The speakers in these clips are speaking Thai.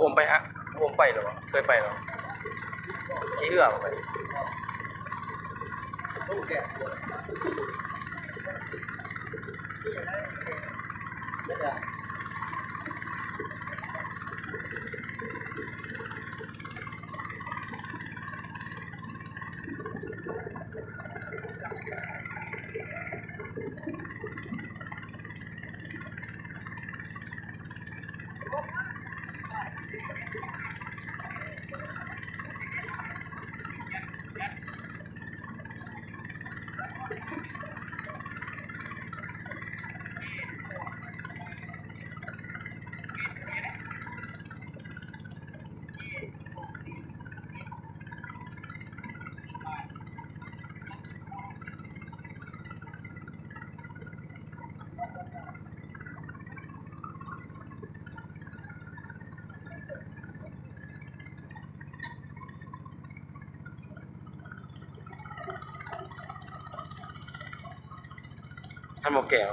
ผมไปฮะผมไปหรอเคยไปหรอขี้เหื่อไปท่านหมอแก้ว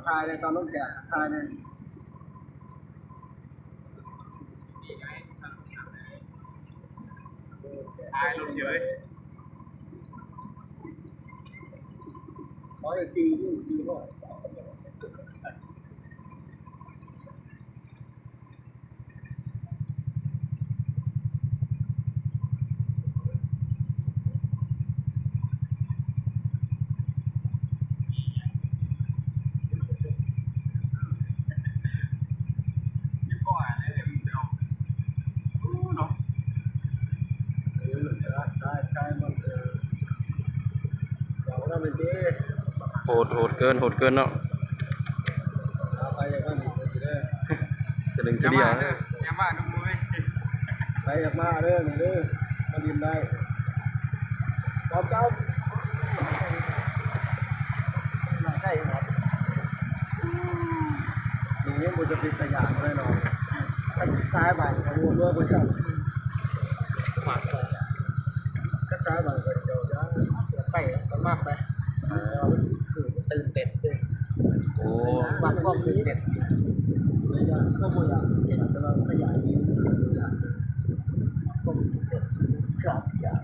ทายในตอนรถแก่ทายในทายรถเฉยขอจะจีพ่อโหดเกินเนาะไปอย่างนั้นจะดึงทีเดียวนะอย่ามาดูมือไปอย่ามาเด้อนี่เด้อมาดินได้จับใช่ครับนี่มันจะเป็นขยะแน่นอนถ้าซ้ายบางขบวนด้วยมันจะหมักไปถ้าซ้ายบางก็เดี๋ยวจะไปมันมากไปคือตื่นเต้นเลยโอ้บางข้อตื่นเต้นข้อมูลอะเห็นแต่เราขยายนิ้ว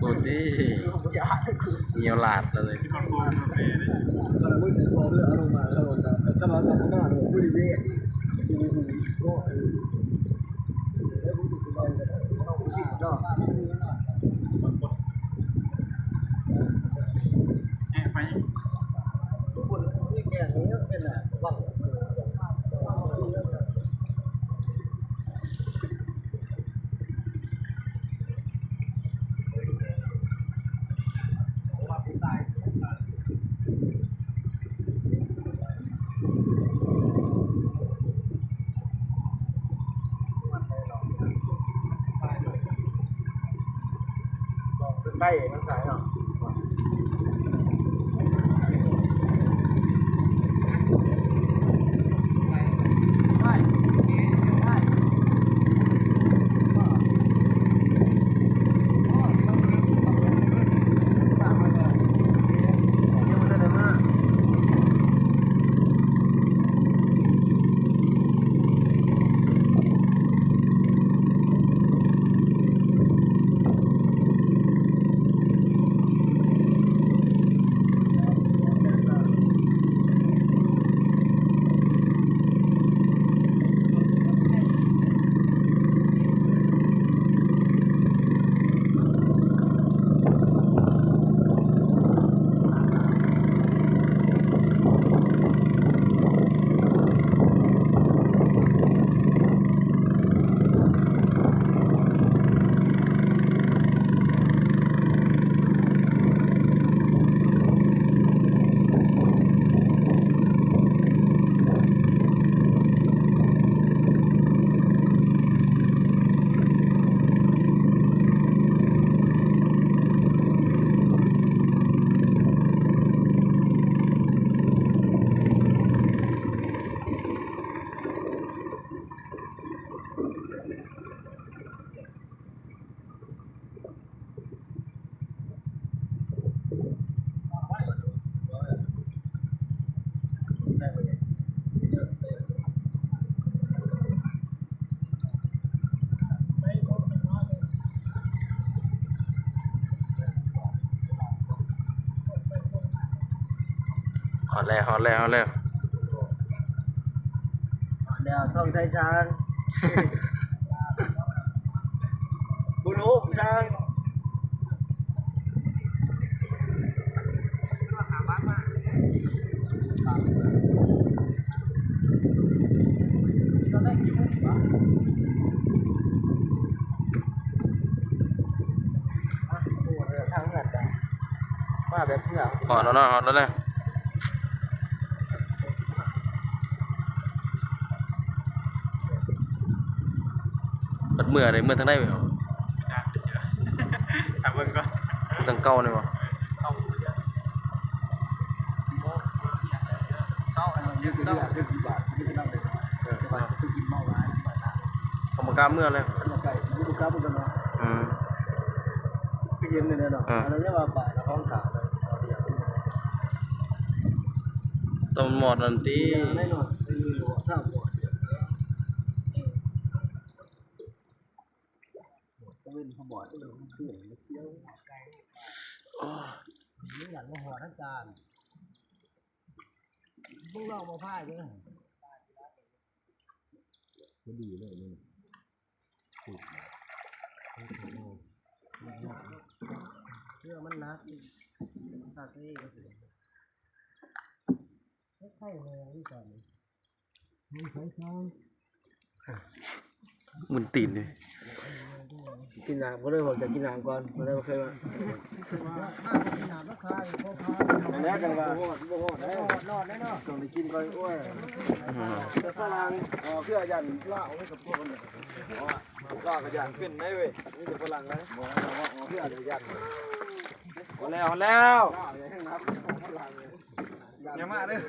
สุดที่เหนียวหลาดเลยเราไม่ถึงพอเรื่องอารมณ์มาเราแต่ถ้าเราบอกว่าเราผู้ดีเวทก็แล้วผู้ดีเราเราชิดเนาะไปทุกคนที่แก่นี้เป็นอะไรบ้างใกล้ทั้งสายเนาะ อดแล้วฮอดแล้วฮอดแล้ว เดี๋ยวท่องใช้ช้างบุญโอ้ช้างทางหนักจ้ะมาแบบเหนือ ฮอดแล้วเนาะฮอดแล้วนะบัดเมื่อได้เมื่อทางใดไปเหรอ ถามเบิ่งก่อน ทางเก่านี่บ่ เศร้าอัน ยื ยื ด ด เส้า เศร้า ยืดกี่บาทยืดกี่บาทเลยจะไปซื้อกินเมาหลายบาทละ เขาบ่กล้าเมื่อเลย มาไก่ยืดกล้าบุญกันเนาะ อืม ก็เย็นเลยเนาะอันนั้นจะมาบ่ายแล้วห้องขาเลยเดียว ต้นหมอดนั่นติ แน่นอนมีหัวข้าวหมดก็เป็นขบวนที่เราเพื่อนมาเที่ยวนี่หลังมาหัวทั้งการพวกเรามาพ่ายด้วยก็ดีเลยนี่เพื่อมันนักตาเต้ก็สิไม่ใช่เลยที่สอนมันใช้ช่อง มึนตีนนี่ กินน้ำก็เลยบอกจะกินน้ำก่อนมาได้เคยมากินน้ำราคาอันนี้กันว่าบ่ฮอดแล้วนอนแน่นอนต้องได้กินก่อนอ้วยแต่ฝรั่งเพื่อยันล่าเอาไว้กับพวกมันล่าก็ยันขึ้นได้เว้ยนี่เป็นฝรั่งนะเพื่อยัน แล้ว ล่าอย่างนั้นนะฝรั่ง อย่ามาเด้อ